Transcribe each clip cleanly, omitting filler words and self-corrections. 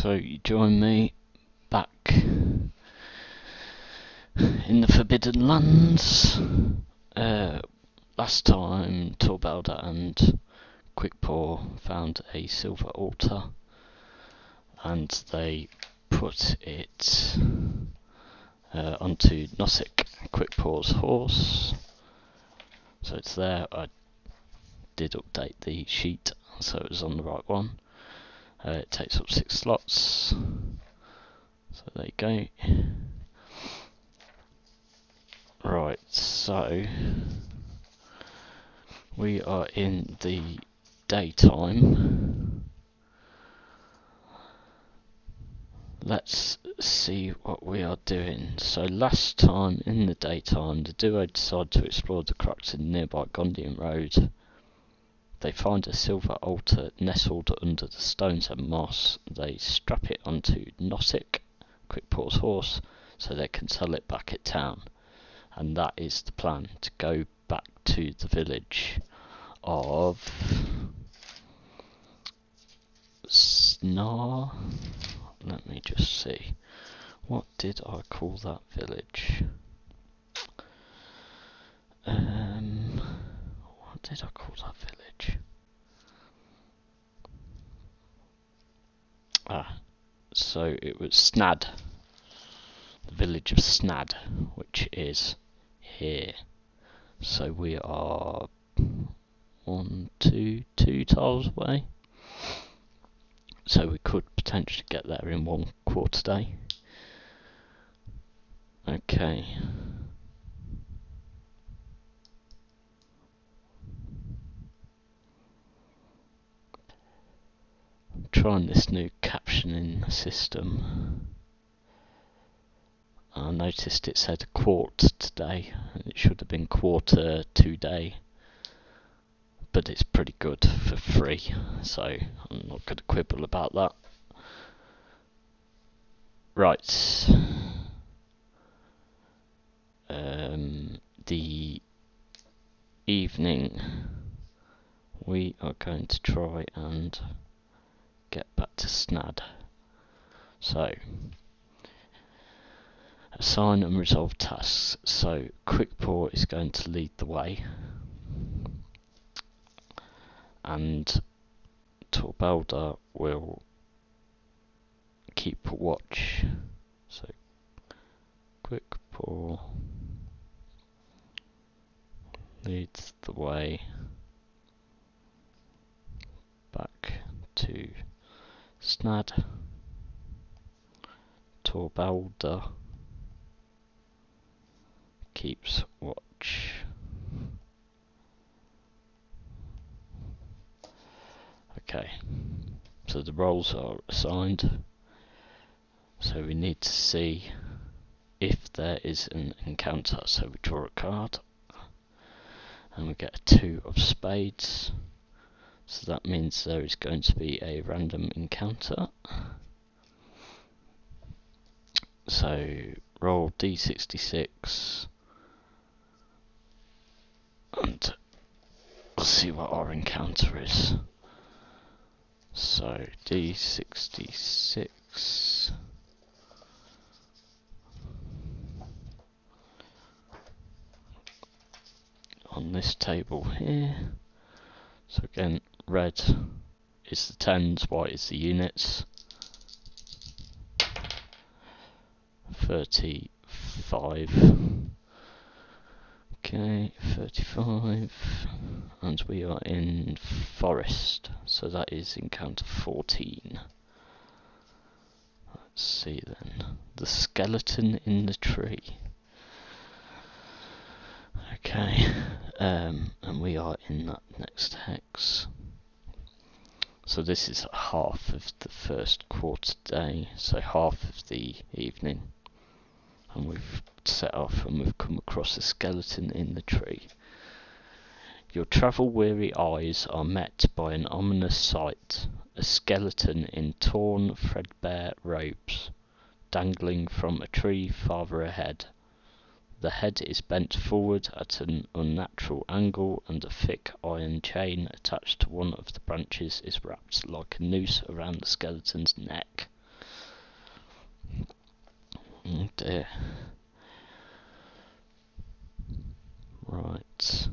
So you join me back in the Forbidden Lands. Last time Torbelda and Quickpaw found a silver altar and they put it onto Nosik, Quickpaw's horse. So it's there. I did update the sheet so it was on the right one. It takes up 6 slots. So there you go. Right, so we are in the daytime. Let's see what we are doing. So last time in the daytime, the duo decide to explore the cracks in nearby Gondian Road. They find a silver altar nestled under the stones and moss. They strap it onto Nosik, Quickpaw's horse, so they can sell it back at town. And that is the plan, to go back to the village of Snar. Let me just see. What did I call that village? What did I call that village? So it was Snad. The village of Snad, which is here. So we are two tiles away. So we could potentially get there in 1/4 day. Okay. I'm trying this new captioning system. I noticed it said quart today, and it should have been quarter today. But it's pretty good for free, so I'm not going to quibble about that. Right. The evening we are going to try and get back to Snad. So, assign and resolve tasks. So, Quickpaw is going to lead the way, and Torbelda will keep watch. So, Quickpaw leads the way back to Snad. Torbelda keeps watch. Okay, so the roles are assigned. So we need to see if there is an encounter. So we draw a card and we get a 2 of spades. So that means there is going to be a random encounter. So roll D66 and we'll see what our encounter is. So D66 on this table here. So again, red is the tens, white is the units. 35. Okay, 35. And we are in forest, so that is encounter 14. Let's see then. The skeleton in the tree. Okay, and we are in that next hex. So this is half of the first quarter day, so half of the evening. And we've set off and we've come across a skeleton in the tree. Your travel-weary eyes are met by an ominous sight, a skeleton in torn, threadbare robes, dangling from a tree farther ahead. The head is bent forward at an unnatural angle, and a thick iron chain attached to one of the branches is wrapped like a noose around the skeleton's neck. Oh dear. Right.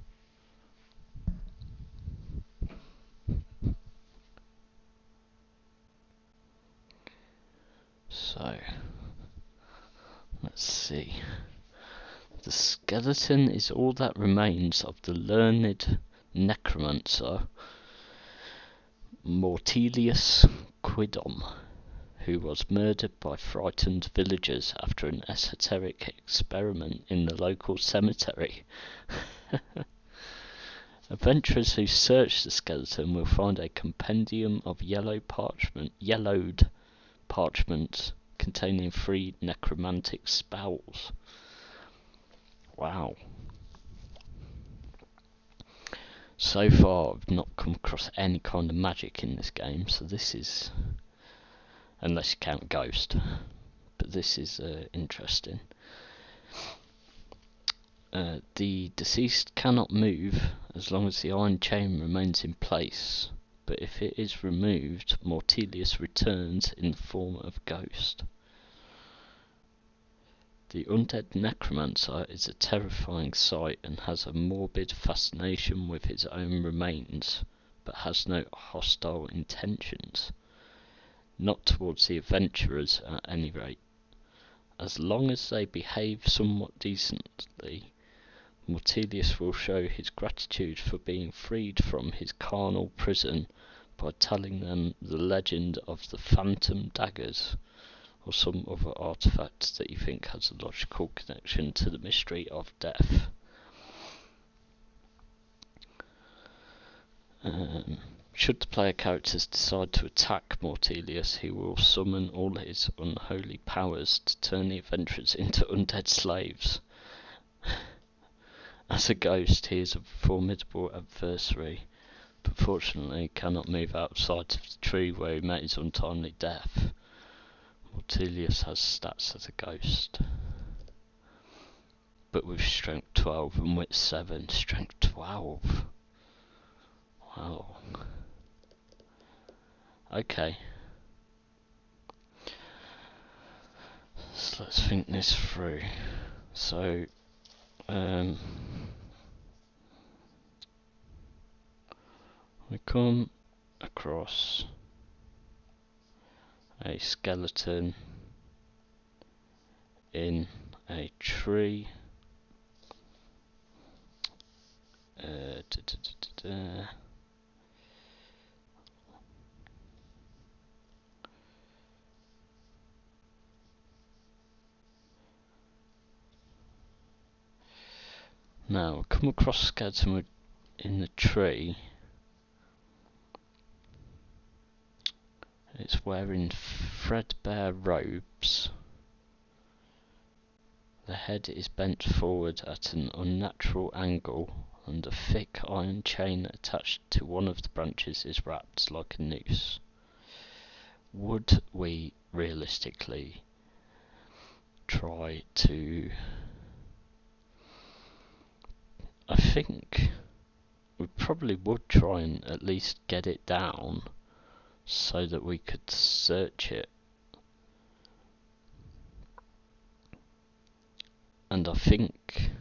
So, let's see. The skeleton is all that remains of the learned necromancer Mortelius Quidom, who was murdered by frightened villagers after an esoteric experiment in the local cemetery. Adventurers who search the skeleton will find a compendium of yellowed parchment containing 3 necromantic spells. Wow. So far I've not come across any kind of magic in this game, so this is, unless you count Ghost, but this is interesting. The deceased cannot move as long as the iron chain remains in place, but if it is removed, Mortelius returns in the form of Ghost. The undead necromancer is a terrifying sight and has a morbid fascination with his own remains, but has no hostile intentions. Not towards the adventurers, at any rate. As long as they behave somewhat decently, Mortelius will show his gratitude for being freed from his carnal prison by telling them the legend of the Phantomdaggers, or some other artifact that you think has a logical connection to the mystery of death. Should the player characters decide to attack Mortelius, he will summon all his unholy powers to turn the adventurers into undead slaves. As a ghost, he is a formidable adversary, but fortunately cannot move outside of the tree where he met his untimely death. Mortelius has stats as a ghost, but with strength 12 and wit 7. Strength 12. Wow. Okay. So let's think this through. So, we come across a skeleton in a tree. Now, come across a skeleton in the tree. It's wearing threadbare robes. The head is bent forward at an unnatural angle, and a thick iron chain attached to one of the branches is wrapped like a noose. Would we realistically try to... I think we probably would try and at least get it down so that we could search it. And I think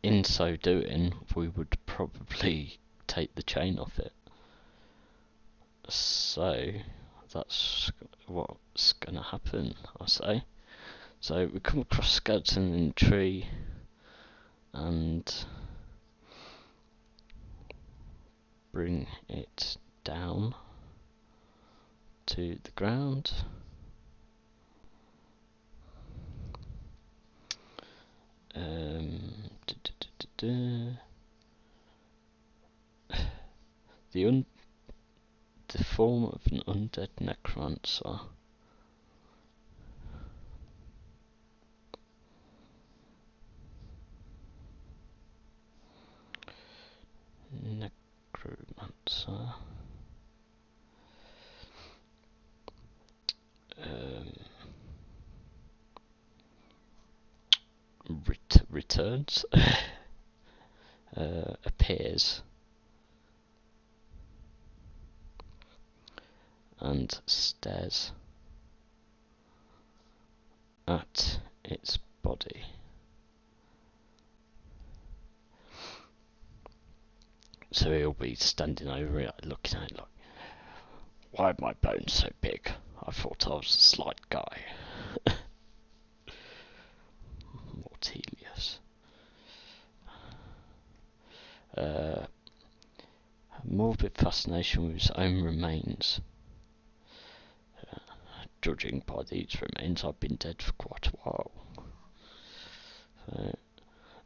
in so doing we would probably take the chain off it. So that's what's gonna happen, I say. So we come across a skeleton in a tree and bring it down to the ground. The form of an undead necromancer. Necromancer. Returns. Appears. And stares at its body. So he'll be standing over it, looking at it like, why are my bones so big? I thought I was a slight guy. Mortelius. A morbid fascination with his own remains. Judging by these remains, I've been dead for quite a while. So,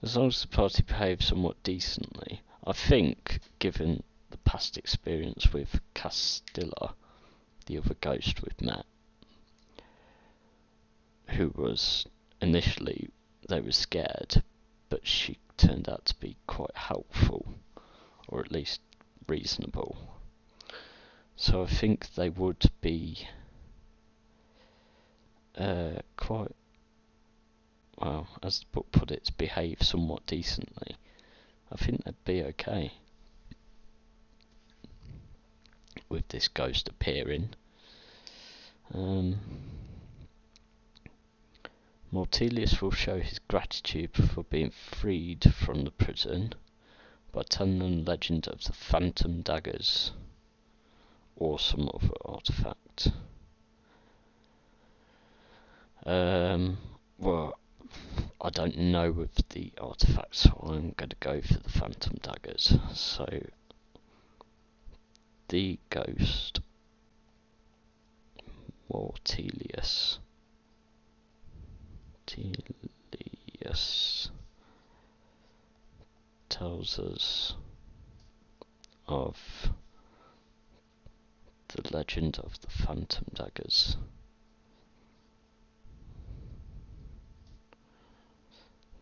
as long as the party behaves somewhat decently, I think, given the past experience with Castilla, the other ghost we've met, who was initially, they were scared, but she turned out to be quite helpful, or at least reasonable. So I think they would be quite, well, as the book put it, behave somewhat decently. I think they'd be okay with this ghost appearing. Mortelius will show his gratitude for being freed from the prison by telling them the legend of the Phantomdaggers, or some other artifact. Well, I don't know of the artifacts, so I'm going to go for the Phantomdaggers. So, the ghost, Mortelius, tells us of the legend of the Phantomdaggers.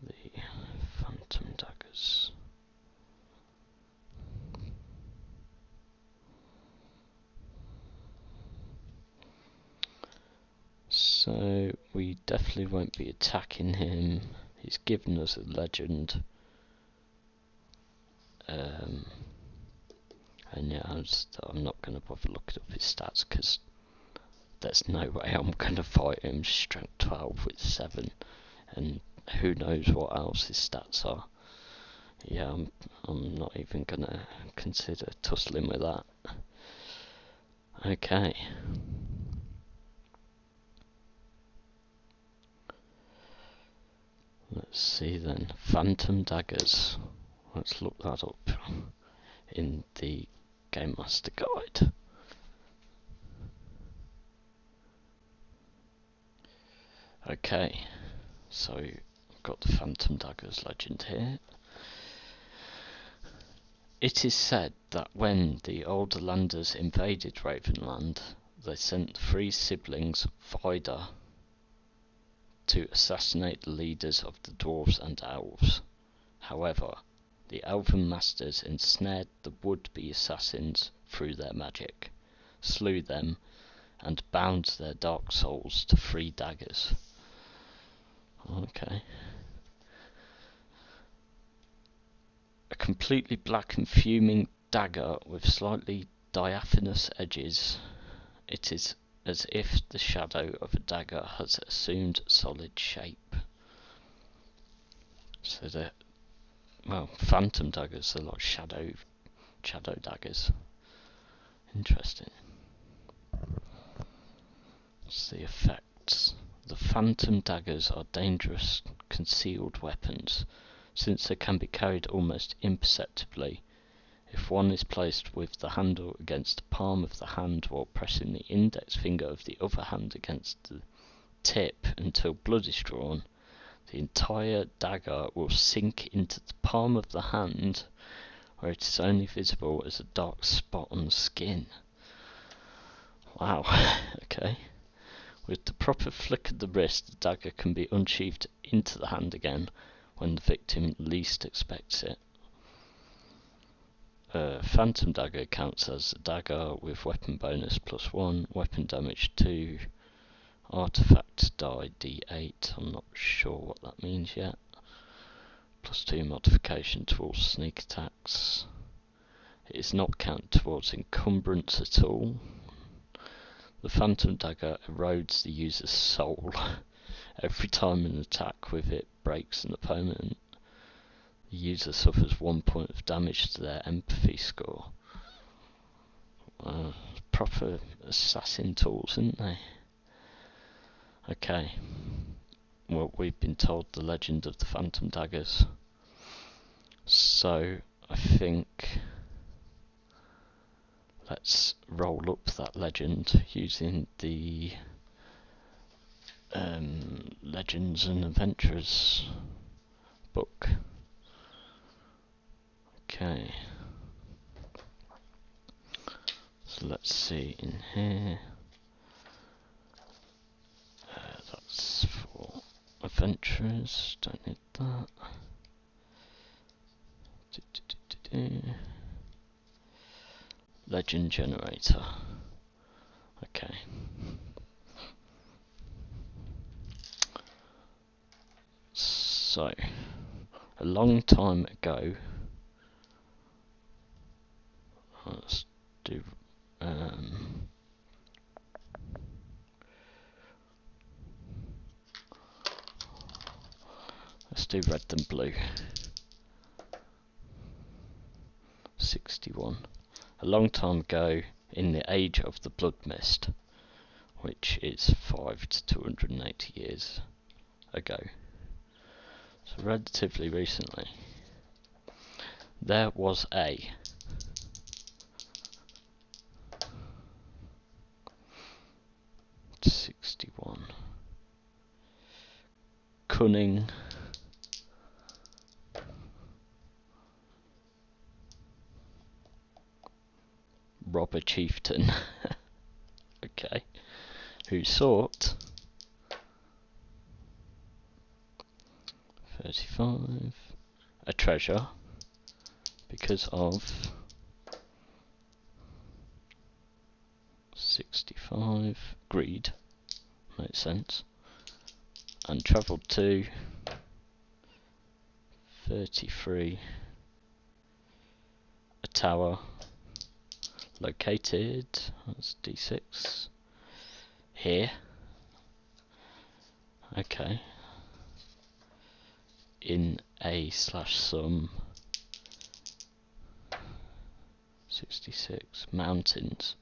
The Phantomdaggers. So we definitely won't be attacking him. He's given us a legend. And yeah, I'm not going to bother looking up his stats because there's no way I'm going to fight him. Strength 12 with 7, and who knows what else his stats are. Yeah, I'm not even going to consider tussling with that. Okay. Let's see then. Phantomdaggers. Let's look that up in the Game Master Guide. Okay, so I've got the Phantomdaggers legend here. It is said that when the Alderlanders invaded Ravenland, they sent the 3 siblings Vida to assassinate the leaders of the dwarves and elves. However, the elven masters ensnared the would-be assassins through their magic, slew them, and bound their dark souls to 3 daggers. Okay. A completely black and fuming dagger with slightly diaphanous edges. It is as if the shadow of a dagger has assumed solid shape. So they're, well, phantom daggers are like shadow daggers. Interesting. What's the effects? The phantom daggers are dangerous concealed weapons, since they can be carried almost imperceptibly. If one is placed with the handle against the palm of the hand while pressing the index finger of the other hand against the tip until blood is drawn, the entire dagger will sink into the palm of the hand, where it is only visible as a dark spot on the skin. Wow, okay. With the proper flick of the wrist, the dagger can be unsheathed into the hand again when the victim least expects it. Phantom dagger counts as a dagger with weapon bonus +1, weapon damage 2, artifact die D8, I'm not sure what that means yet, +2 modification towards sneak attacks. It is not counted towards encumbrance at all. The phantom dagger erodes the user's soul Every time an attack with it breaks an opponent, the user suffers 1 point of damage to their empathy score. Proper assassin tools, isn't they? Okay. Well, we've been told the legend of the Phantomdaggers. So, I think let's roll up that legend using the Legends and Adventures book. Okay. So let's see in here. That's for adventurers, don't need that. Legend generator. Okay. So, a long time ago, let's do red and blue. 61. A long time ago, in the age of the blood mist, which is 5 to 280 years ago. So relatively recently, there was a cunning, robber chieftain, okay, who sought 35 a treasure because of 65 greed, makes sense, and travelled to 33 a tower located, that's D6 here, okay, in A/some 66 mountains.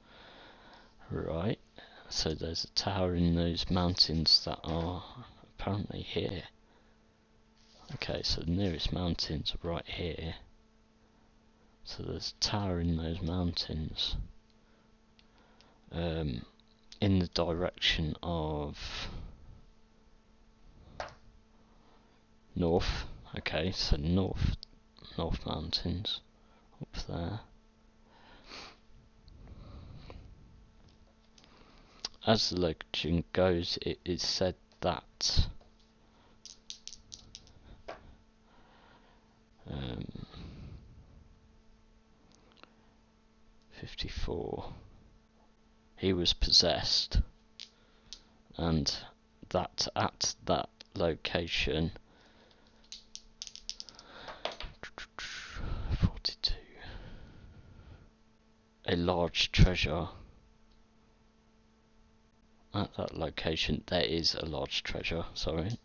Right, so there's a tower in those mountains that are apparently here. Okay, so the nearest mountains are right here. So there's a tower in those mountains. In the direction of north. Okay, so north mountains up there. As the legend goes, it is said that 54 he was possessed, and that at that location 42 a large treasure. At that location there is a large treasure, sorry,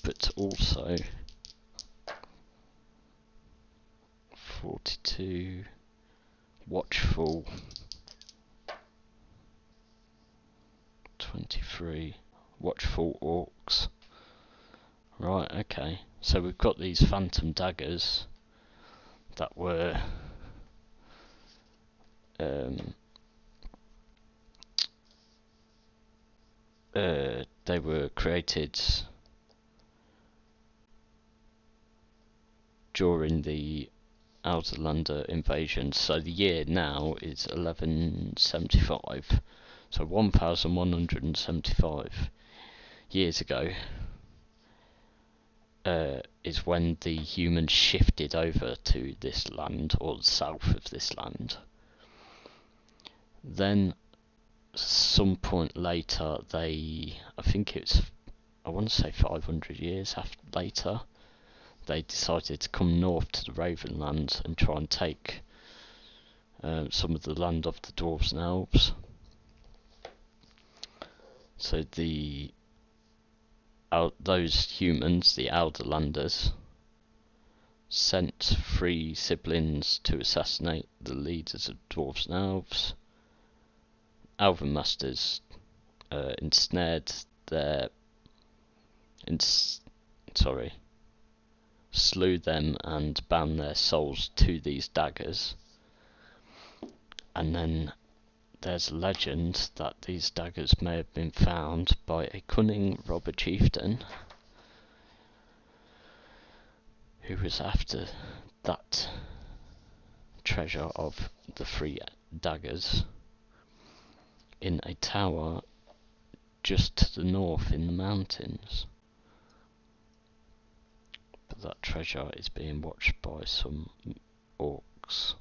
but also 42 watchful, 23 watchful orcs. Right, okay, so we've got these Phantomdaggers that were they were created during the Outlander invasion. So the year now is 1175. So 1175 years ago is when the humans shifted over to this land, or south of this land. Then some point later, I want to say 500 years later, they decided to come north to the Ravenlands and try and take some of the land off the dwarves and elves. So the those humans, the Alderlanders, sent 3 siblings to assassinate the leaders of dwarves and elves. Elven masters ensnared their slew them and bound their souls to these daggers. And then there's a legend that these daggers may have been found by a cunning robber chieftain who was after that treasure of the 3 daggers in a tower just to the north in the mountains. But that treasure is being watched by some orcs.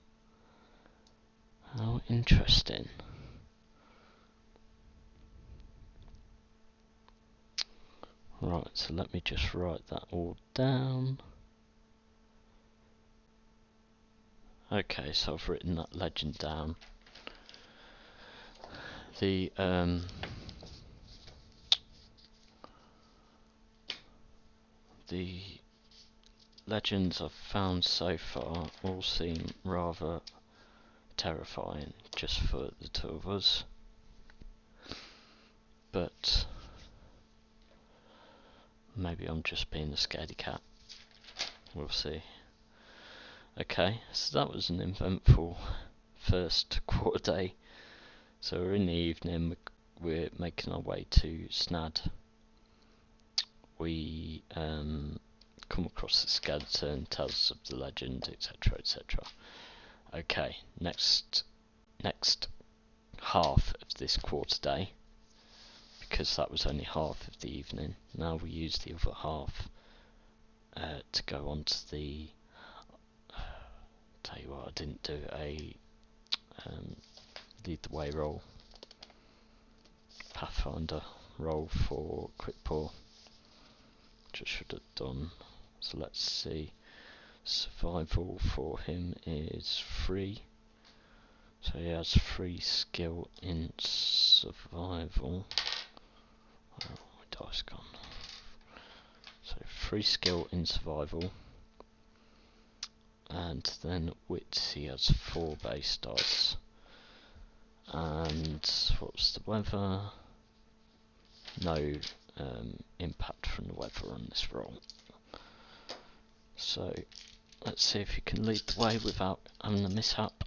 How interesting. Right, so let me just write that all down. Okay, so I've written that legend down. The legends I've found so far all seem rather terrifying just for the 2 of us, but maybe I'm just being a scaredy cat. We'll see. Okay, so that was an eventful first quarter day. So we're in the evening, we're making our way to Snad. We come across the skeleton, tells us of the legend, etc, etc. Okay, next half of this quarter day, because that was only half of the evening, now we use the other half to go on to the tell you what, I didn't do a lead the way roll, Pathfinder roll for Quick Paw, which I should have done. So let's see, survival for him is 3, so he has 3 skill in survival. Oh, my dice gone. So 3 skill in survival, and then wits he has 4 base dice. And what's the weather? No impact from the weather on this roll. So let's see if he can lead the way without having a mishap.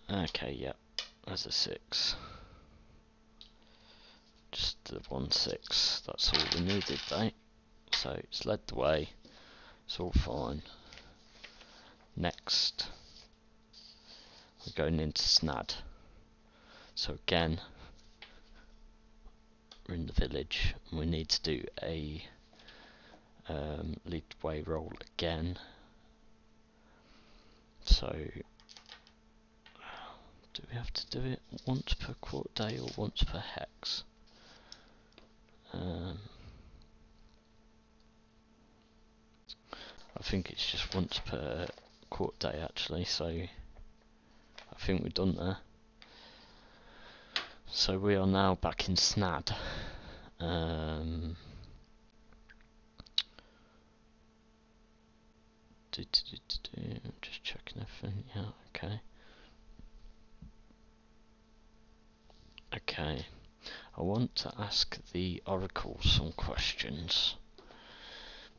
Okay, yep, there's a 6. Just the 1 6, that's all we needed though. So it's led the way, it's all fine. Next, we're going into Snad. So again, we're in the village and we need to do a lead the way roll again. So do we have to do it once per quarter day or once per hex? I think it's just once per quarter day actually, so I think we're done there. So we are now back in Snad. Just checking everything, yeah, okay. Okay, I want to ask the Oracle some questions,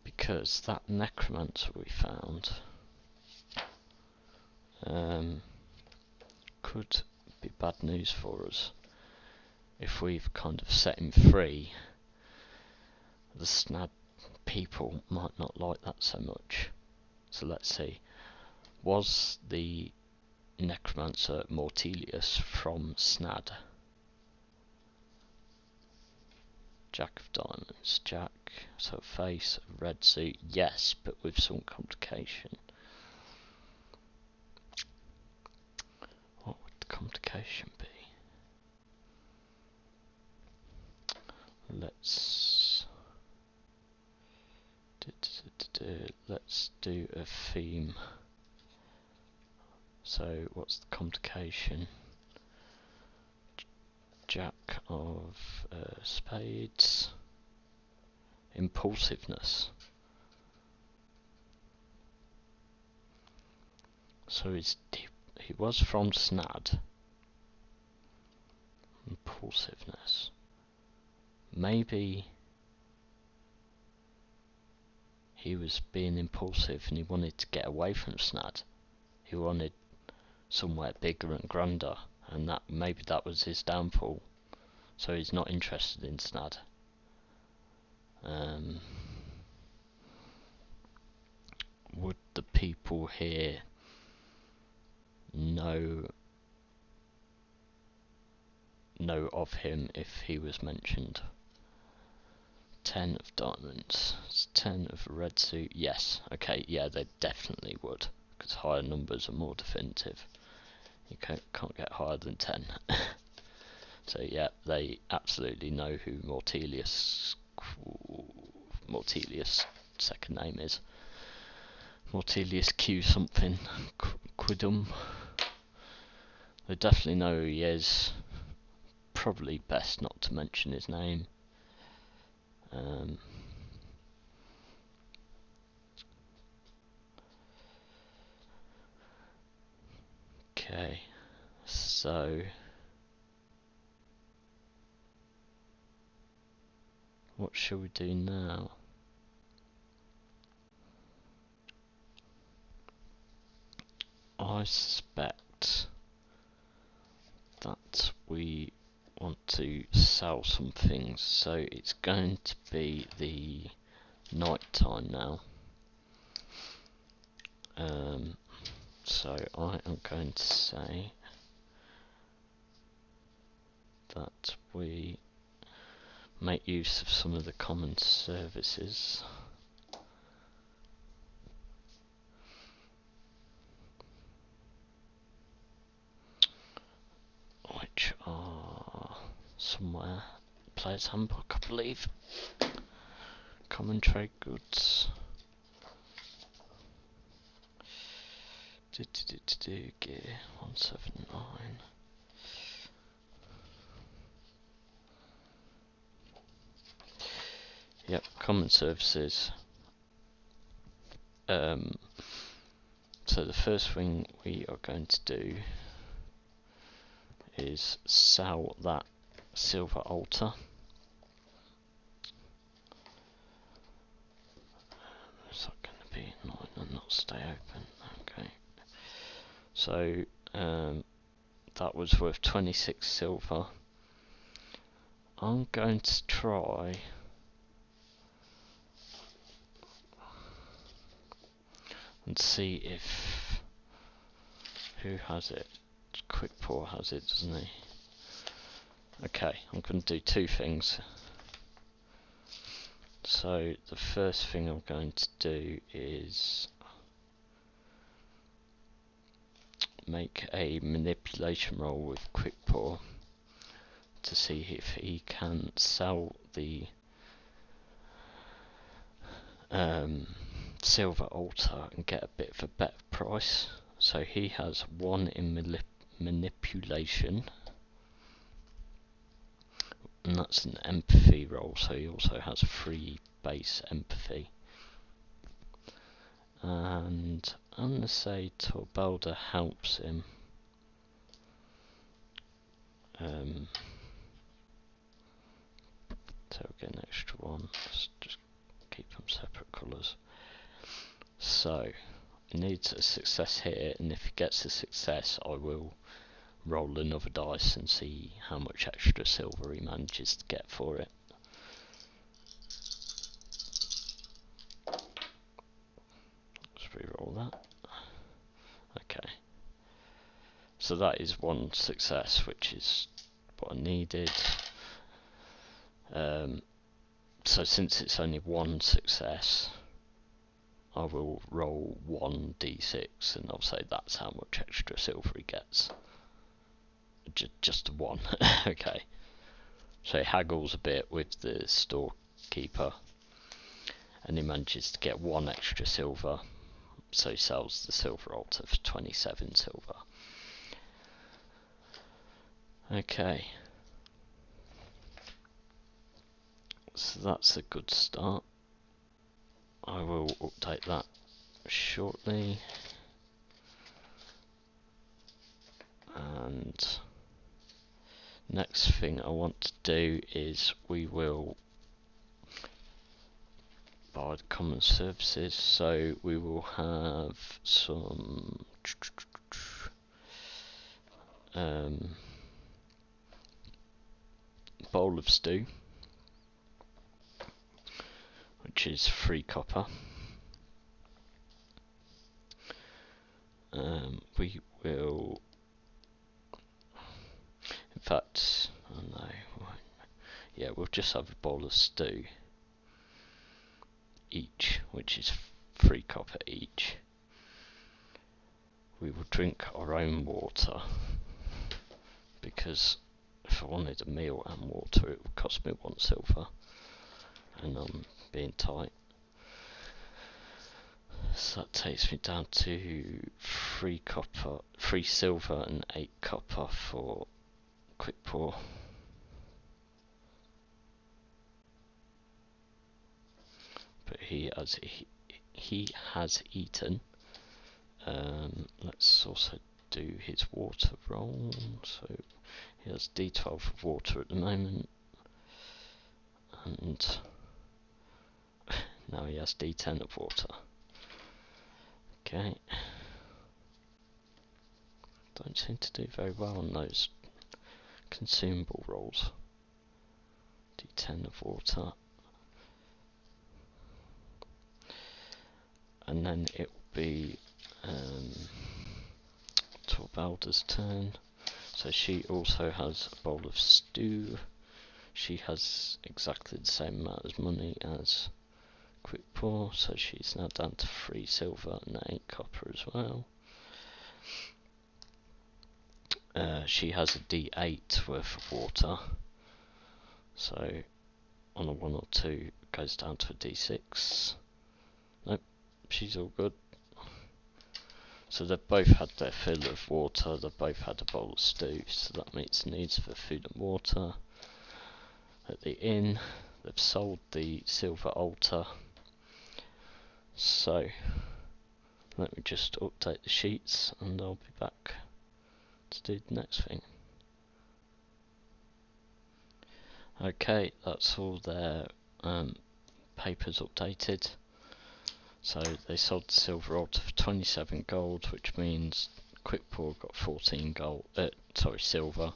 because that necromancer we found could be bad news for us. If we've kind of set him free, the Snad people might not like that so much. So let's see, was the necromancer Mortelius from Snad? Jack of diamonds, Jack, so face, red suit, yes, but with some complication. What would the complication be? Let's do a theme. So what's the complication? Jack of spades. Impulsiveness. So he was from Snad. Impulsiveness. Maybe he was being impulsive and he wanted to get away from Snad. He wanted somewhere bigger and grander, and maybe that was his downfall. So he's not interested in Snad. Would the people here know of him if he was mentioned? 10 of diamonds. It's 10 of red suit. Yes. Okay, yeah, they definitely would, because higher numbers are more definitive. You can't get higher than 10. So yeah, they absolutely know who Mortelius' second name is. Mortelius Q something. Quidum. They definitely know who he is. Probably best not to mention his name. Okay, so what shall we do now? I suspect that we want to sell some things, so it's going to be the night time now. So I am going to say that we make use of some of the common services. Which are somewhere. Player's Handbook, I believe. Common trade goods. Gear 179. Yep, common services. So the first thing we are going to do is sell that silver altar. Is that going to be 9 and not stay open? Okay. So that was worth 26 silver. I'm going to try and see if who has it. Quick Paw has it, doesn't he? Okay, I'm going to do two things. So the first thing I'm going to do is make a manipulation roll with Quick Paw to see if he can sell the silver altar and get a bit of a better price. So he has 1 in manipulation, and that's an empathy roll, so he also has 3 base empathy. And I'm going to say Torbelda helps him. So we'll get an extra 1. Let's just keep them separate colours. So he needs a success here, and if he gets a success, I will roll another dice and see how much extra silver he manages to get for it. Let's re-roll that. Okay. So that is 1 success, which is what I needed. So since it's only 1 success, I will roll 1d6, and I'll say that's how much extra silver he gets. Just a 1. Okay. So he haggles a bit with the storekeeper, and he manages to get 1 extra silver. So he sells the silver altar for 27 silver. Okay. So that's a good start. I will update that shortly. And next thing I want to do is we will buy the common services, so we will have some bowl of stew, which is 3 copper. We will, in fact, oh no, yeah, we'll just have a bowl of stew each, which is 3 copper each. We will drink our own water, because if I wanted a meal and water it would cost me 1 silver, and I'm being tight. So that takes me down to 3 copper, 3 silver and 8 copper for quick pour. But he has eaten. Let's also do his water roll. So he has D12 of water at the moment, and now he has D10 of water. Okay. Don't seem to do very well on those consumable rolls. D10 of water. And then it will be Torbelda's turn. So she also has a bowl of stew. She has exactly the same amount of money as quick pour, so she's now down to 3 silver and 8 copper as well. She has a D8 worth of water, so on a 1 or 2 it goes down to a D6. Nope, she's all good. So they've both had their fill of water, they've both had a bowl of stew, so that meets the needs for food and water. At the inn, they've sold the silver altar. So let me just update the sheets and I'll be back to do the next thing. Okay, that's all their papers updated. So they sold the silver altar for 27 gold, which means quick pour got 14 gold, silver,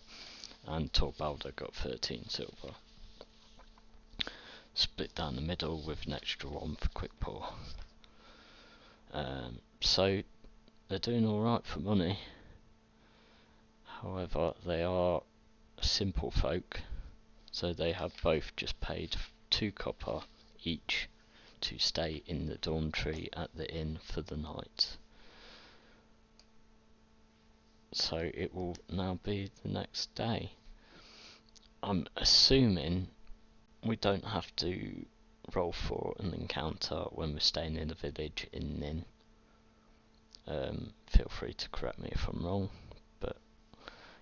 and Torbelda got 13 silver. Split down the middle with an extra 1 for quick pour. So they're doing alright for money. However, they are simple folk, so they have both just paid 2 copper each to stay in the dormitory at the inn for the night. So it will now be the next day. I'm assuming we don't have to roll for an encounter when we're staying in a village in an inn. Feel free to correct me if I'm wrong, but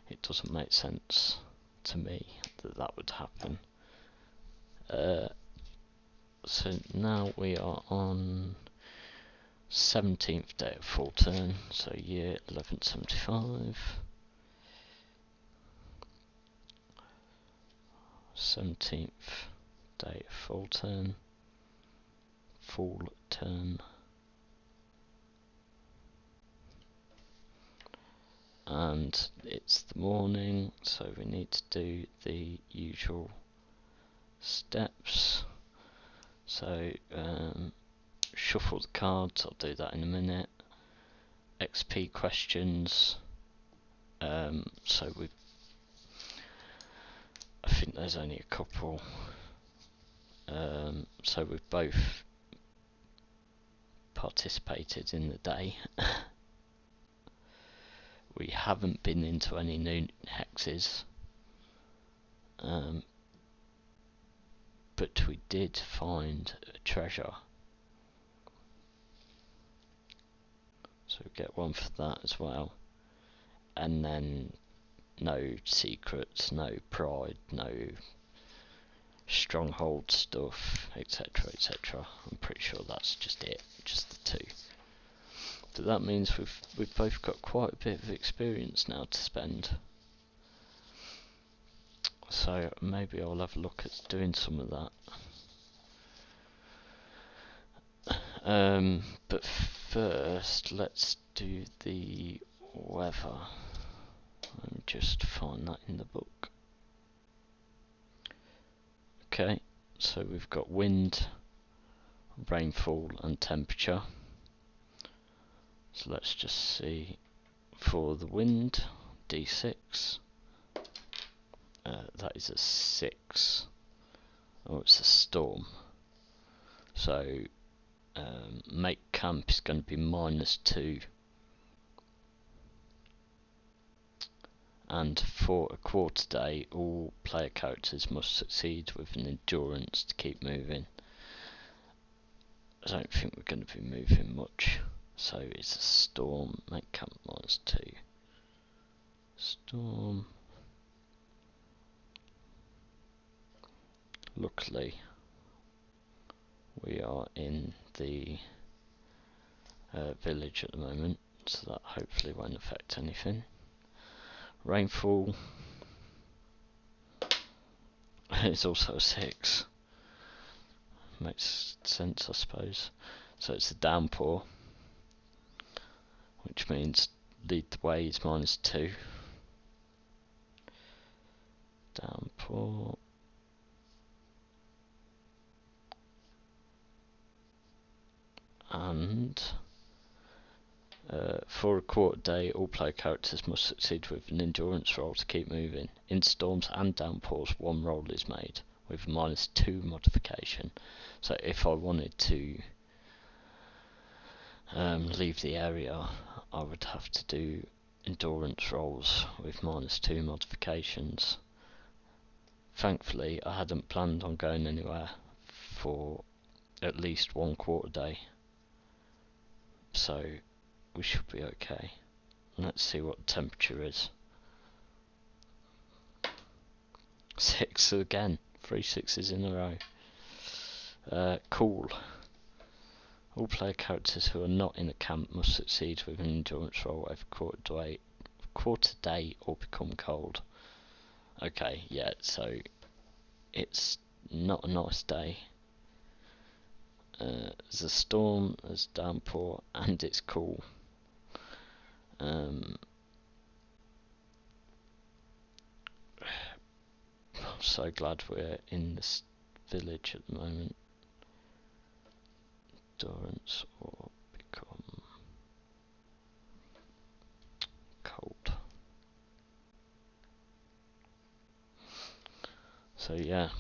it doesn't make sense to me that would happen. So now we are on 17th day of full turn, so year 1175. 17th day of full turn. And it's the morning, so we need to do the usual steps. So shuffle the cards, I'll do that in a minute. XP questions. So I think there's only a couple. So we've both participated in the day. We haven't been into any new hexes, but we did find a treasure, so we get 1 for that as well. And then no secrets, no pride, no stronghold stuff, etc, etc. I'm pretty sure that's just it, just the two. But that means we've both got quite a bit of experience now to spend. So maybe I'll have a look at doing some of that. But first, let's do the weather. Let me just find that in the book. Okay, so we've got wind, rainfall and temperature. So let's just see for the wind, D6. That is a 6. Oh, it's a storm. So make camp is going to be -2. And for a quarter day, all player characters must succeed with an endurance to keep moving. I don't think we're going to be moving much. So it's a storm, make camp -2. Storm. Luckily, we are in the village at the moment, so that hopefully won't affect anything. Rainfall is also a 6. Makes sense, I suppose. So it's a downpour, which means lead the way is -2. Downpour. And for a quarter day, all player characters must succeed with an endurance roll to keep moving. In storms and downpours, one roll is made with a -2 modification. So if I wanted to leave the area, I would have to do endurance rolls with -2 modifications. Thankfully, I hadn't planned on going anywhere for at least one quarter day, so we should be okay. Let's see what the temperature is. 6 again, 3 6s in a row. Cool. All player characters who are not in a camp must succeed with an endurance roll over quarter day or become cold. Okay, yeah, so it's not a nice day. There's a storm, there's downpour, and it's cool. I'm so glad we're in this village at the moment. Endurance or become cold. So yeah,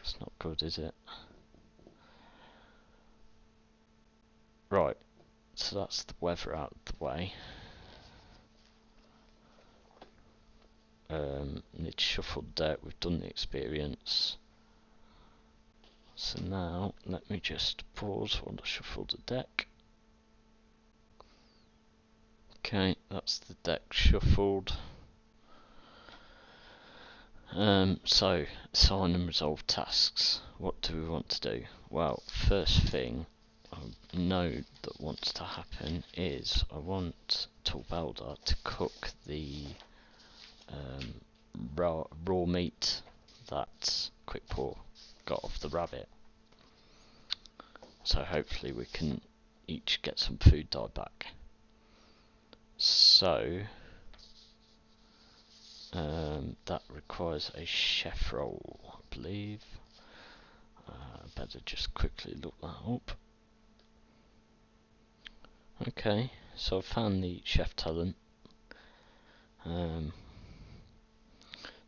it's not good, is it? Right, so that's the weather out of the way. Need to shuffle the deck, we've done the experience. So now, let me just pause while I shuffle the deck. Okay, that's the deck shuffled. So, assign and resolve tasks. What do we want to do? Well, first thing I know that wants to happen is I want Torbelda to cook the raw meat that Quick Paw got off the rabbit. So hopefully we can each get some food dye back. So that requires a chef roll, I believe. Better just quickly look that up. Okay, so I found the chef talent.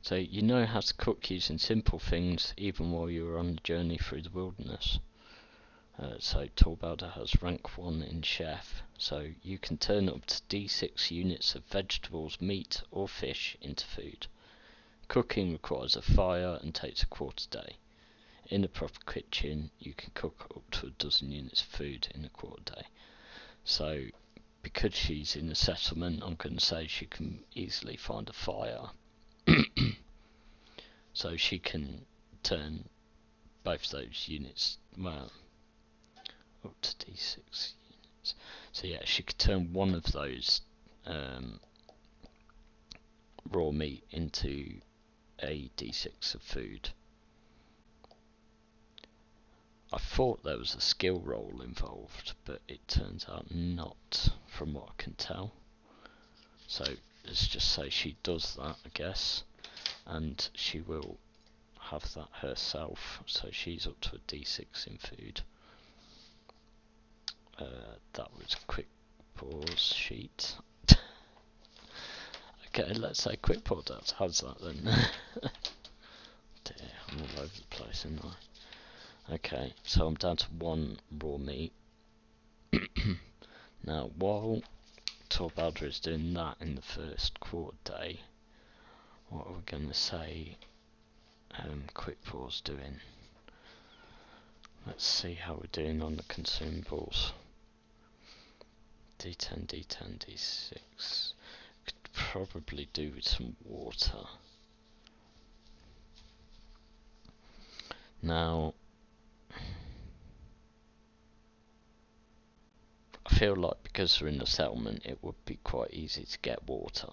So you know how to cook using simple things even while you were on the journey through the wilderness. So Torbelda has rank 1 in chef, so you can turn up to D6 units of vegetables, meat or fish into food. Cooking requires a fire and takes a quarter day. In a proper kitchen you can cook up to 12 units of food in a quarter day. So because she's in a settlement, I'm going to say she can easily find a fire. So she can turn both those units, well, up to D6 units. So yeah, she could turn one of those raw meat into a D6 of food. I thought there was a skill roll involved, but it turns out not, from what I can tell. So let's just say she does that, I guess, and she will have that herself. So she's up to a D6 in food. That was quick pause sheet. Okay, let's say quick pause. How's that then? Dear, I'm all over the place, aren't I? Okay, so I'm down to one raw meat. Now, while Torbelda is doing that in the first quarter day, what are we going to say quick pause doing? Let's see how we're doing on the consumables. D10, D10, D6. Could probably do with some water. Now, I feel like because we're in a settlement, it would be quite easy to get water.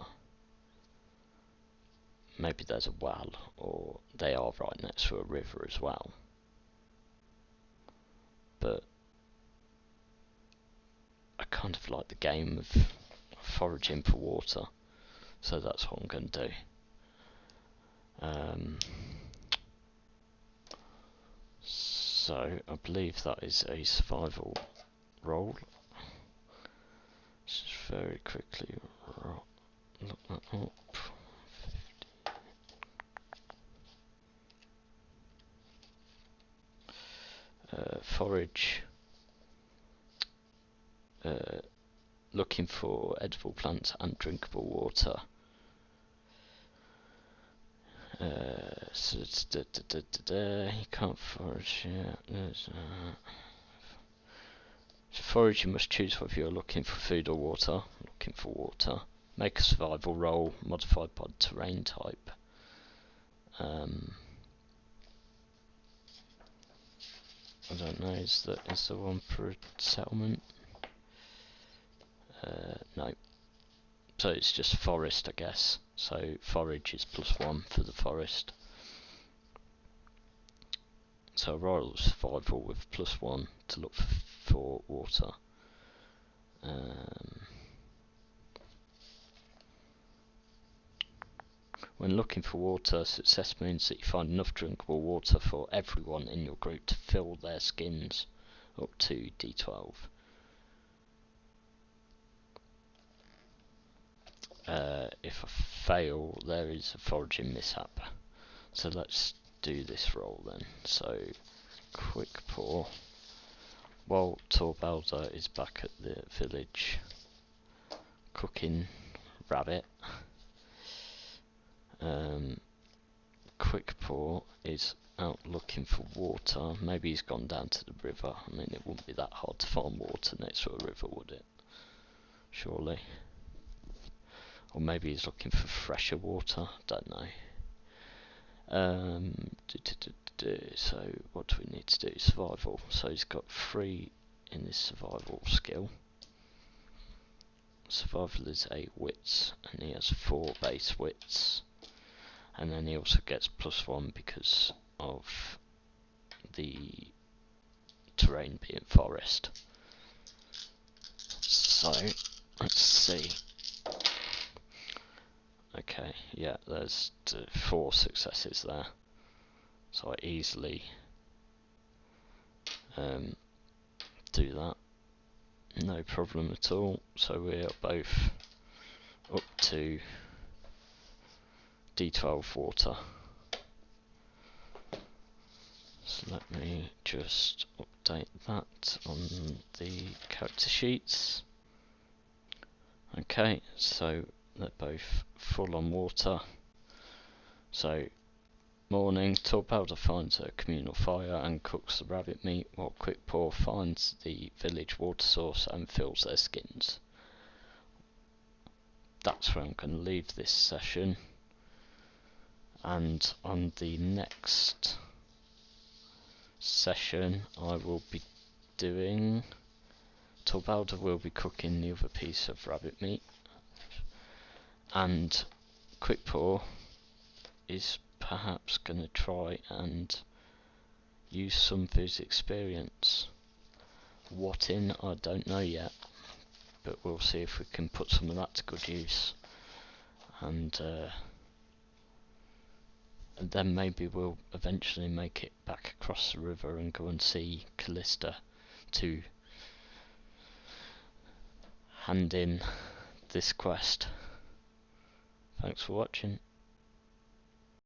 Maybe there's a well, or they are right next to a river as well. But I kind of like the game of foraging for water, so that's what I'm going to do. So I believe that is a survival roll. Let's just very quickly look that up. Forage. Looking for edible plants and drinkable water. So it's you can't forage yet. To forage, you must choose whether you're looking for food or water. Looking for water. Make a survival roll modified by the terrain type. I don't know, is there one for a settlement? No. So it's just forest, I guess. So forage is +1 for the forest. So a roll of survival with +1 to look for water. When looking for water, success means that you find enough drinkable water for everyone in your group to fill their skins, up to D12. If I fail, there is a foraging mishap. So let's do this roll then. So, quick pour. While Torbelda is back at the village cooking rabbit, quick pour is out looking for water. Maybe he's gone down to the river. I mean, it wouldn't be that hard to find water next to a river, would it? Surely. Or maybe he's looking for fresher water. Don't know. So what do we need to do? Survival. So he's got 3 in his survival skill. Survival is 8 wits, and he has 4 base wits. And then he also gets +1 because of the terrain being forest. So let's see. Okay, yeah, there's 4 successes there. So I easily do that. No problem at all. So we are both up to D12 water. So let me just update that on the character sheets. Okay, so they're both full on water. So morning, Torbelda finds a communal fire and cooks the rabbit meat, while Quick Paw finds the village water source and fills their skins. That's where I'm going to leave this session. And on the next session I will be doing... Torbelda will be cooking the other piece of rabbit meat, and Quick Paw is perhaps going to try and use some of his experience. What in, I don't know yet, but we'll see if we can put some of that to good use. And then maybe we'll eventually make it back across the river and go and see Callista to hand in this quest. Thanks for watching.